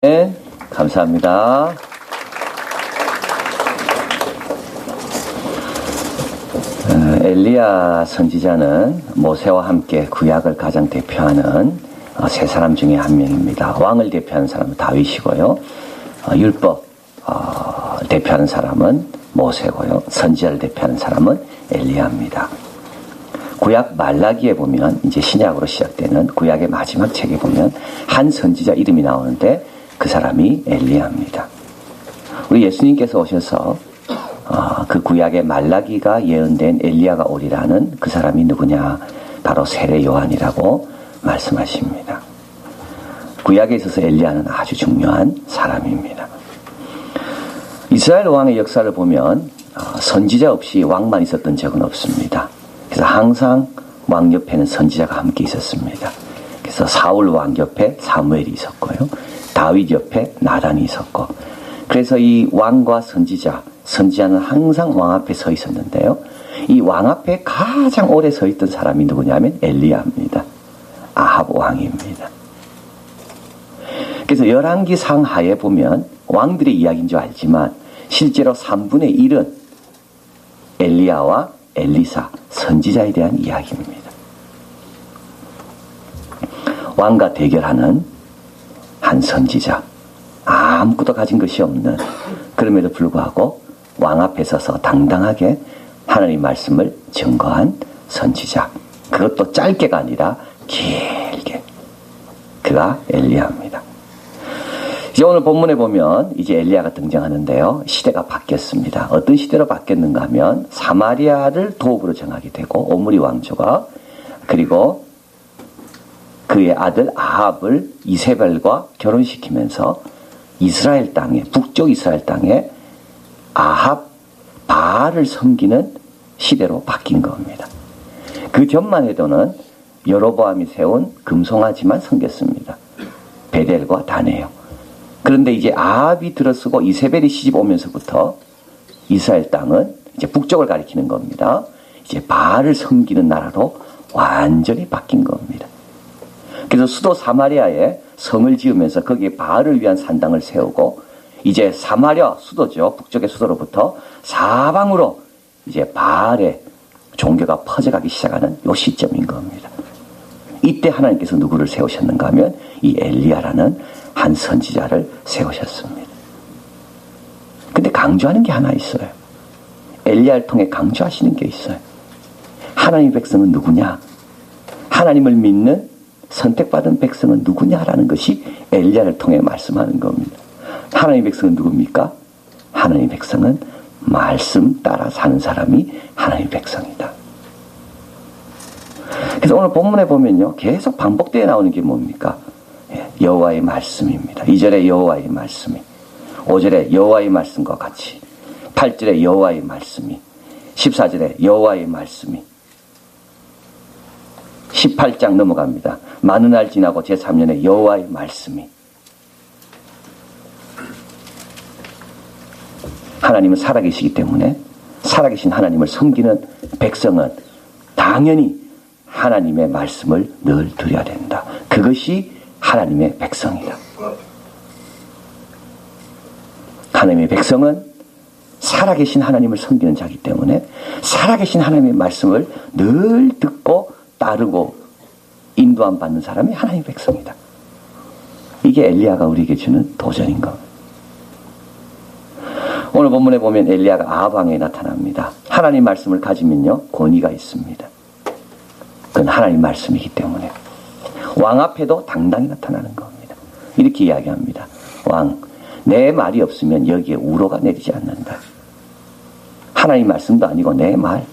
네, 감사합니다. 엘리야 선지자는 모세와 함께 구약을 가장 대표하는 세 사람 중에 한 명입니다. 왕을 대표하는 사람은 다윗이고요. 율법 대표하는 사람은 모세고요. 선지자를 대표하는 사람은 엘리야입니다. 구약 말라기에 보면 이제 신약으로 시작되는 구약의 마지막 책에 보면 한 선지자 이름이 나오는데 그 사람이 엘리야입니다. 우리 예수님께서 오셔서 그 구약의 말라기가 예언된 엘리야가 오리라는 그 사람이 누구냐? 바로 세례 요한이라고 말씀하십니다. 구약에 있어서 엘리야는 아주 중요한 사람입니다. 이스라엘 왕의 역사를 보면 선지자 없이 왕만 있었던 적은 없습니다. 그래서 항상 왕 옆에는 선지자가 함께 있었습니다. 그래서 사울 왕 옆에 사무엘이 있었고요. 다윗 옆에 나단이 있었고, 그래서 이 왕과 선지자는 항상 왕 앞에 서 있었는데요. 이 왕 앞에 가장 오래 서 있던 사람이 누구냐면 엘리야입니다. 아합 왕입니다. 그래서 열왕기 상하에 보면 왕들의 이야기인 줄 알지만 실제로 3분의 1은 엘리야와 엘리사, 선지자에 대한 이야기입니다. 왕과 대결하는 한 선지자, 아무것도 가진 것이 없는, 그럼에도 불구하고 왕 앞에 서서 당당하게 하나님 말씀을 증거한 선지자, 그것도 짧게가 아니라 길게, 그가 엘리야입니다. 이제 오늘 본문에 보면 이제 엘리야가 등장하는데요. 시대가 바뀌었습니다. 어떤 시대로 바뀌었는가 하면 사마리아를 도읍으로 정하게 되고 오므리 왕조가, 그리고 그의 아들 아합을 이세벨과 결혼시키면서 이스라엘 땅에, 북쪽 이스라엘 땅에 아합 바알을 섬기는 시대로 바뀐 겁니다. 그 전만 해도는 여로보암이 세운 금송아지만 섬겼습니다. 베델과 다네요. 그런데 이제 아합이 들어서고 이세벨이 시집 오면서부터 이스라엘 땅은 이제 북쪽을 가리키는 겁니다. 이제 바알을 섬기는 나라로 완전히 바뀐 겁니다. 그래서 수도 사마리아에 성을 지으면서 거기에 바알을 위한 산당을 세우고, 이제 사마리아 수도죠. 북쪽의 수도로부터 사방으로 이제 바알의 종교가 퍼져가기 시작하는 요 시점인 겁니다. 이때 하나님께서 누구를 세우셨는가 하면 이 엘리야라는 한 선지자를 세우셨습니다. 근데 강조하는 게 하나 있어요. 엘리야를 통해 강조하시는 게 있어요. 하나님의 백성은 누구냐? 하나님을 믿는 선택받은 백성은 누구냐라는 것이 엘리야를 통해 말씀하는 겁니다. 하나님의 백성은 누굽니까? 하나님의 백성은 말씀 따라 사는 사람이 하나님의 백성이다. 그래서 오늘 본문에 보면요, 계속 반복되어 나오는 게 뭡니까? 여호와의 말씀입니다. 2절에 여호와의 말씀이, 5절에 여호와의 말씀과 같이, 8절에 여호와의 말씀이, 14절에 여호와의 말씀이, 18장 넘어갑니다. 많은 날 지나고 제3년에 여호와의 말씀이. 하나님은 살아계시기 때문에 살아계신 하나님을 섬기는 백성은 당연히 하나님의 말씀을 늘 드려야 된다. 그것이 하나님의 백성이다. 하나님의 백성은 살아계신 하나님을 섬기는 자이기 때문에 살아계신 하나님의 말씀을 늘 듣고 따르고 인도함 받는 사람이 하나님의 백성이다. 이게 엘리야가 우리에게 주는 도전인 겁니다. 오늘 본문에 보면 엘리야가 아합 왕에 나타납니다. 하나님 말씀을 가지면요, 권위가 있습니다. 그건 하나님 말씀이기 때문에 왕 앞에도 당당히 나타나는 겁니다. 이렇게 이야기합니다. 왕, 내 말이 없으면 여기에 우로가 내리지 않는다. 하나님 말씀도 아니고 내 말,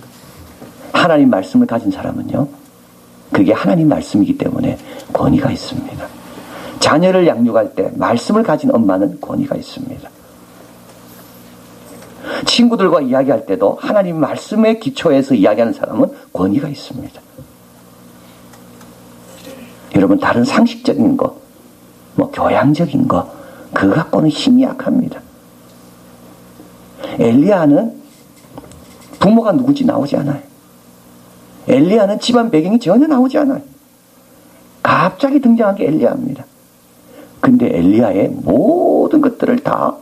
하나님 말씀을 가진 사람은요, 그게 하나님 말씀이기 때문에 권위가 있습니다. 자녀를 양육할 때 말씀을 가진 엄마는 권위가 있습니다. 친구들과 이야기할 때도 하나님 말씀의 기초에서 이야기하는 사람은 권위가 있습니다. 여러분, 다른 상식적인 거, 교양적인 거, 그거 갖고는 힘이 약합니다. 엘리야는 부모가 누군지 나오지 않아요. 엘리야는 집안 배경이 전혀 나오지 않아요. 갑자기 등장한 게 엘리야입니다. 근데 엘리야의 모든 것들을 다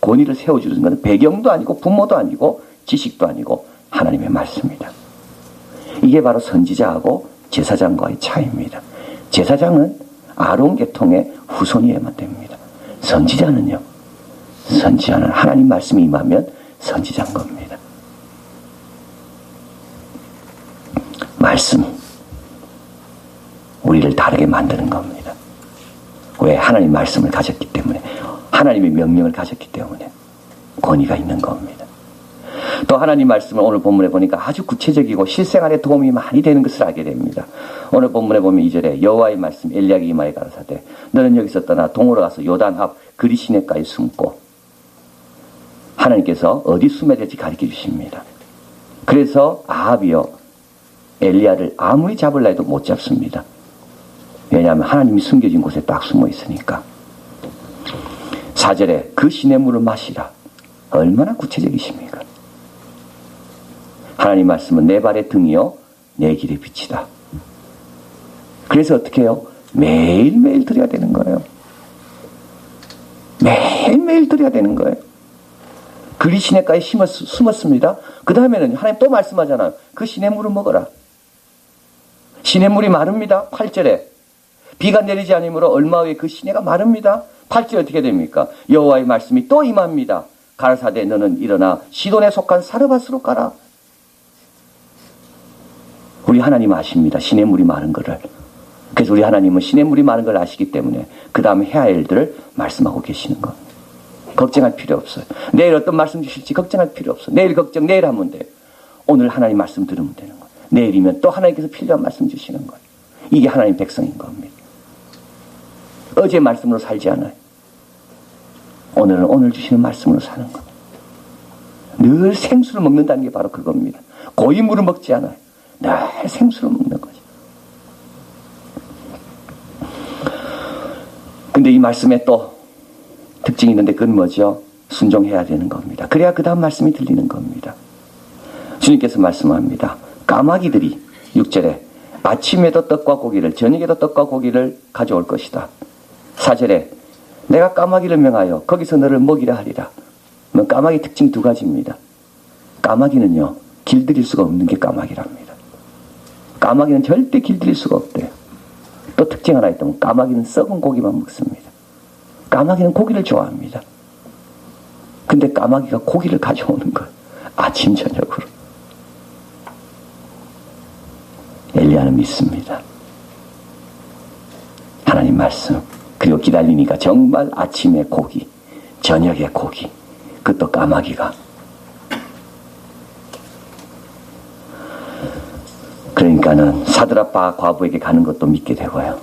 권위를 세워주는 것은 배경도 아니고 부모도 아니고 지식도 아니고 하나님의 말씀입니다. 이게 바로 선지자하고 제사장과의 차이입니다. 제사장은 아론 계통의 후손이어야만 됩니다. 선지자는 하나님 말씀이 임하면 선지자인 겁니다. 말씀, 우리를 다르게 만드는 겁니다. 왜? 하나님 말씀을 가졌기 때문에, 하나님의 명령을 가졌기 때문에 권위가 있는 겁니다. 또 하나님 말씀을 오늘 본문에 보니까 아주 구체적이고 실생활에 도움이 많이 되는 것을 알게 됩니다. 오늘 본문에 보면 2절에 여호와의 말씀 엘리야에게 임하여 가라사대 너는 여기서 떠나 동으로 가서 요단 앞 그리시네가에 숨고, 하나님께서 어디 숨어야 될지 가르쳐 주십니다. 그래서 아합이요 엘리야를 아무리 잡으려 해도 못 잡습니다. 왜냐하면 하나님이 숨겨진 곳에 딱 숨어 있으니까. 4절에 그 시냇물을 마시라. 얼마나 구체적이십니까? 하나님 말씀은 내 발의 등이요 내 길의 빛이다. 그래서 어떻게 해요? 매일매일 드려야 되는 거예요. 매일매일 드려야 되는 거예요. 그리 시냇가에 숨었습니다. 그 다음에는 하나님 또 말씀하잖아요. 그 시냇물을 먹어라. 시냇물이 마릅니다. 8절에 비가 내리지 않으므로 얼마 후에 그 시내가 마릅니다. 8절 어떻게 됩니까? 여호와의 말씀이 또 임합니다. 가라사대 너는 일어나 시돈에 속한 사르밧으로 가라. 우리 하나님 아십니다. 시냇물이 마른 거를. 그래서 우리 하나님은 시냇물이 마른 걸 아시기 때문에 그 다음에 해야 할 일들을 말씀하고 계시는 겁니다. 걱정할 필요 없어요. 내일 어떤 말씀 주실지 걱정할 필요 없어요. 내일 걱정 내일 하면 돼요. 오늘 하나님 말씀 들으면 되는 거예요. 내일이면 또 하나님께서 필요한 말씀 주시는 거예요. 이게 하나님 백성인 겁니다. 어제 말씀으로 살지 않아요. 오늘은 오늘 주시는 말씀으로 사는 겁니다. 늘 생수를 먹는다는 게 바로 그겁니다. 고이물을 먹지 않아요. 늘 생수를 먹는 거죠. 근데 이 말씀에 또 특징이 있는데 그건 뭐죠? 순종해야 되는 겁니다. 그래야 그 다음 말씀이 들리는 겁니다. 주님께서 말씀합니다. 까마귀들이 6절에 아침에도 떡과 고기를 저녁에도 떡과 고기를 가져올 것이다. 4절에 내가 까마귀를 명하여 거기서 너를 먹이라 하리라. 까마귀 특징 두 가지입니다. 까마귀는요 길들일 수가 없는 게 까마귀랍니다. 까마귀는 절대 길들일 수가 없대요. 또 특징 하나 있다면 까마귀는 썩은 고기만 먹습니다. 까마귀는 고기를 좋아합니다. 근데 까마귀가 고기를 가져오는 거예요. 아침 저녁으로. 엘리야는 믿습니다. 하나님 말씀 그리고 기다리니까 정말 아침에 고기, 저녁에 고기, 그것도 까마귀가. 그러니까는 사드랍과 과부에게 가는 것도 믿게 되고요.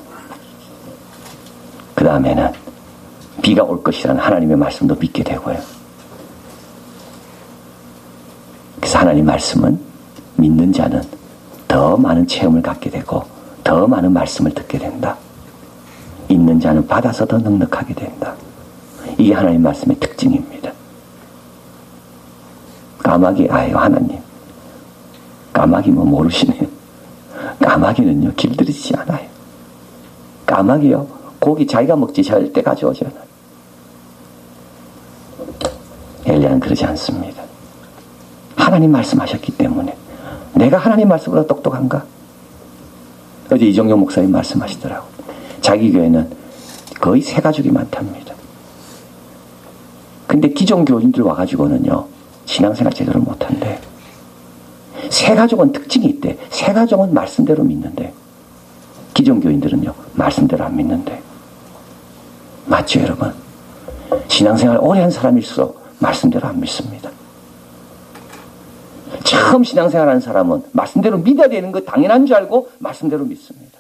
그 다음에는 비가 올 것이라는 하나님의 말씀도 믿게 되고요. 그래서 하나님 말씀은 믿는 자는 더 많은 체험을 갖게 되고 더 많은 말씀을 듣게 된다. 있는 자는 받아서 더 넉넉하게 된다. 이게 하나님 말씀의 특징입니다. 까마귀, 아유 하나님 까마귀 뭐 모르시네요. 까마귀는요 길들이지 않아요. 까마귀요 고기 자기가 먹지 절대 가져오지 않아요. 엘리야는 그러지 않습니다. 하나님 말씀하셨기 때문에. 내가 하나님 말씀보다 똑똑한가? 어제 이정용 목사님 말씀하시더라고. 자기 교회는 거의 새 가족이 많답니다. 근데 기존 교인들 와가지고는요 신앙생활 제대로 못한대. 새 가족은 특징이 있대. 새 가족은 말씀대로 믿는데 기존 교인들은요 말씀대로 안 믿는데. 맞죠 여러분? 신앙생활 오래 한 사람일수록 말씀대로 안 믿습니다. 처음 신앙생활하는 사람은 말씀대로 믿어야 되는 거 당연한 줄 알고 말씀대로 믿습니다.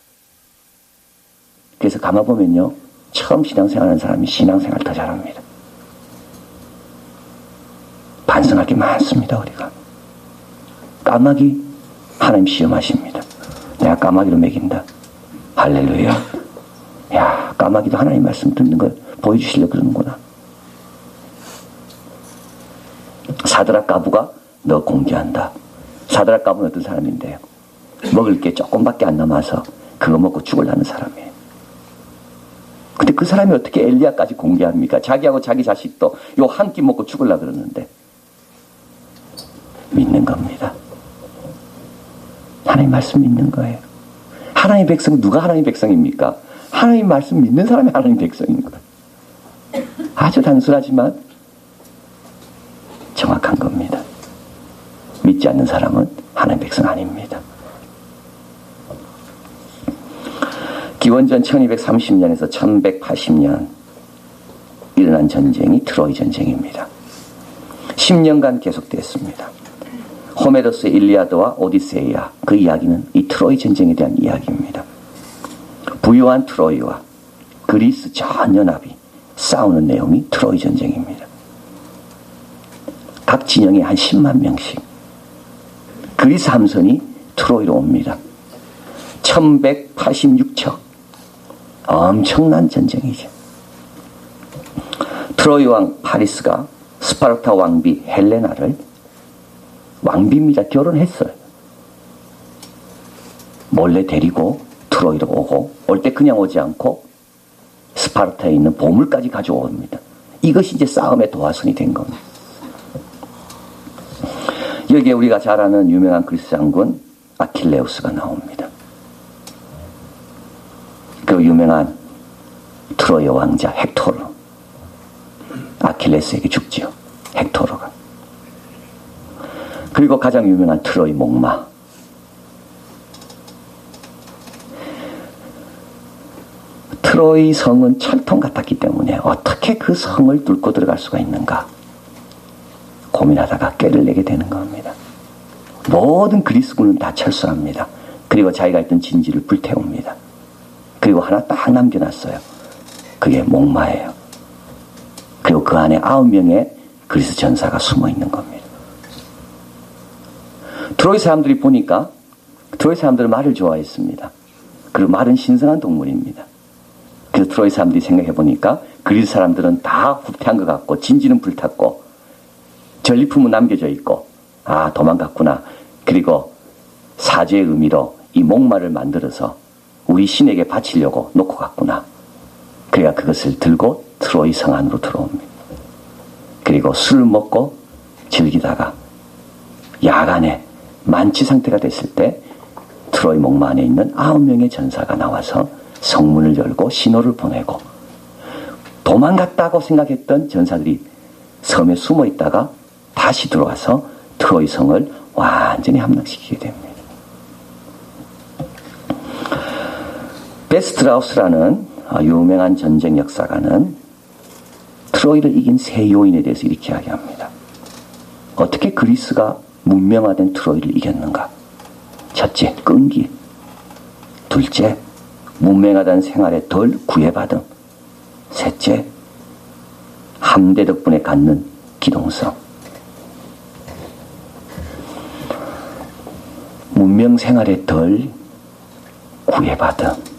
그래서 가만보면요 처음 신앙생활하는 사람이 신앙생활 더 잘합니다. 반성할 게 많습니다. 우리가 까마귀 하나님 시험하십니다. 내가 까마귀로 먹인다. 할렐루야. 야 까마귀도 하나님 말씀 듣는 걸 보여주시려고 그러는구나. 사드락 가부가 너 공개한다. 사드락 가부는 어떤 사람인데요? 먹을 게 조금밖에 안 남아서 그거 먹고 죽으려는 사람이에요. 근데 그 그 사람이 어떻게 엘리야까지 공개합니까? 자기하고 자기 자식도 요 한 끼 먹고 죽으려고 그러는데. 믿는 겁니다. 하나님 말씀 믿는 거예요. 하나님 백성, 누가 하나님 백성입니까? 하나님 말씀 믿는 사람이 하나님 백성인 거예요. 아주 단순하지만 정확한 겁니다. 믿지 않는 사람은 하나님 백성 아닙니다. 기원전 1230년에서 1180년 일어난 전쟁이 트로이 전쟁입니다. 10년간 계속됐습니다. 호메로스의 일리아드와 오디세이아, 그 이야기는 이 트로이 전쟁에 대한 이야기입니다. 부유한 트로이와 그리스 전 연합이 싸우는 내용이 트로이 전쟁입니다. 각 진영에 한 10만 명씩 그리스 함선이 트로이로 옵니다. 1186척, 엄청난 전쟁이죠. 트로이 왕 파리스가 스파르타 왕비 헬레나를, 왕비입니다, 결혼했어요. 몰래 데리고 트로이로 오고, 올 때 그냥 오지 않고 스파르타에 있는 보물까지 가져옵니다. 이것이 이제 싸움의 도화선이 된 겁니다. 여기에 우리가 잘 아는 유명한 그리스 장군 아킬레우스가 나옵니다. 그 유명한 트로이 왕자 헥토르, 아킬레스에게 죽지요. 헥토르가. 그리고 가장 유명한 트로이 목마. 트로이 성은 철통 같았기 때문에 어떻게 그 성을 뚫고 들어갈 수가 있는가 고민하다가 꾀를 내게 되는 겁니다. 모든 그리스군은 다 철수합니다. 그리고 자기가 있던 진지를 불태웁니다. 그리고 하나 딱 남겨놨어요. 그게 목마예요. 그리고 그 안에 9명의 그리스 전사가 숨어 있는 겁니다. 트로이 사람들이 보니까 트로이 사람들은 말을 좋아했습니다. 그리고 말은 신성한 동물입니다. 그래서 트로이 사람들이 생각해 보니까 그리스 사람들은 다 후퇴한 것 같고 진지는 불탔고 전리품은 남겨져 있고, 아, 도망갔구나. 그리고 사죄의 의미로 이 목마를 만들어서 우리 신에게 바치려고 놓고 갔구나. 그래야 그것을 들고 트로이 성 안으로 들어옵니다. 그리고 술을 먹고 즐기다가 야간에 만취 상태가 됐을 때 트로이 목마 안에 있는 9명의 전사가 나와서 성문을 열고 신호를 보내고, 도망갔다고 생각했던 전사들이 섬에 숨어 있다가 다시 들어와서 트로이 성을 완전히 함락시키게 됩니다. 베스트라우스라는 유명한 전쟁 역사가는 트로이를 이긴 세 요인에 대해서 이렇게 이야기합니다. 어떻게 그리스가 문명화된 트로이를 이겼는가? 첫째, 끈기. 둘째, 문명화된 생활에 덜 구애받음. 셋째, 함대 덕분에 갖는 기동성. 문명 생활에 덜 구애받음.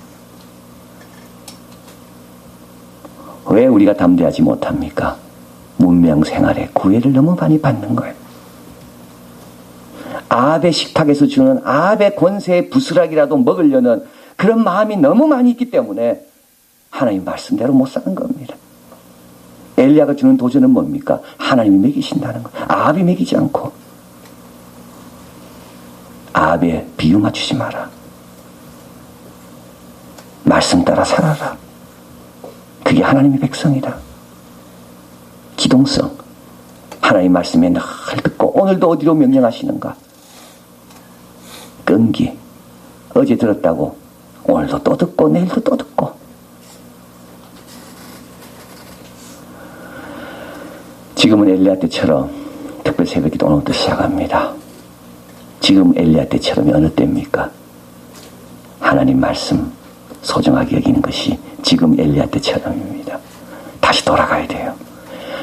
왜 우리가 담대하지 못합니까? 문명 생활에 구애를 너무 많이 받는 거예요. 아합의 식탁에서 주는 아합의 권세의 부스락이라도 먹으려는 그런 마음이 너무 많이 있기 때문에 하나님 말씀대로 못 사는 겁니다. 엘리야가 주는 도전은 뭡니까? 하나님이 먹이신다는 거예요. 아합이 먹이지 않고. 아합에 비유 맞추지 마라. 말씀 따라 살아라. 그게 하나님의 백성이다. 기동성. 하나님 말씀에 늘 듣고 오늘도 어디로 명령하시는가? 끈기. 어제 들었다고 오늘도 또 듣고 내일도 또 듣고. 지금은 엘리야 때처럼 특별 새벽기도 오늘부터 시작합니다. 지금 엘리야 때처럼 어느 때입니까? 하나님 말씀 소중하게 여기는 것이 지금 엘리야 때처럼입니다. 다시 돌아가야 돼요.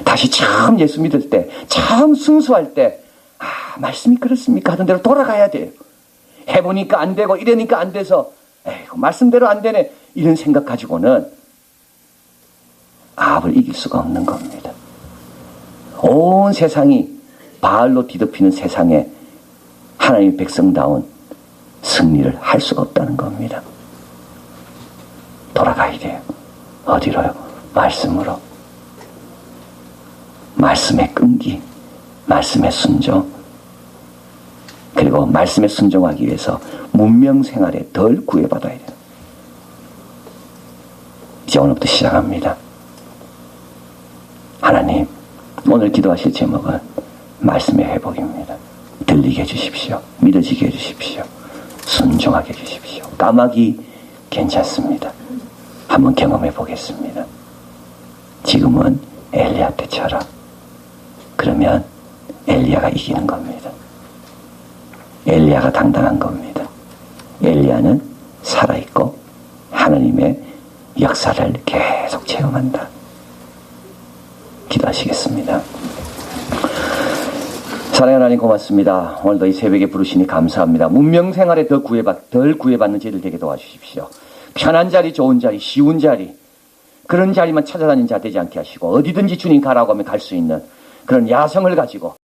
다시 처음 예수 믿을 때, 처음 순수할 때, 아, 말씀이 그렇습니까? 하던 대로 돌아가야 돼요. 해보니까 안 되고 이러니까 안 돼서, 에이구, 말씀대로 안 되네. 이런 생각 가지고는 아합을 이길 수가 없는 겁니다. 온 세상이 바알로 뒤덮이는 세상에 하나님의 백성다운 승리를 할 수가 없다는 겁니다. 돌아가야 돼요. 어디로요? 말씀으로. 말씀의 끈기, 말씀의 순종, 그리고 말씀에 순종하기 위해서 문명생활에 덜 구애받아야 돼요. 이제 오늘부터 시작합니다. 하나님, 오늘 기도하실 제목은 말씀의 회복입니다. 들리게 해주십시오. 믿어지게 해주십시오. 순종하게 해주십시오. 까마귀 괜찮습니다. 한번 경험해 보겠습니다. 지금은 엘리야 때처럼. 그러면 엘리야가 이기는 겁니다. 엘리야가 당당한 겁니다. 엘리야는 살아있고 하나님의 역사를 계속 체험한다. 기도하시겠습니다. 사랑하는 하나님 고맙습니다. 오늘도 이 새벽에 부르시니 감사합니다. 문명생활에 덜 구애받는 저희들 되게 도와주십시오. 편한 자리, 좋은 자리, 쉬운 자리, 그런 자리만 찾아다니는 자 되지 않게 하시고 어디든지 주님 가라고 하면 갈 수 있는 그런 야성을 가지고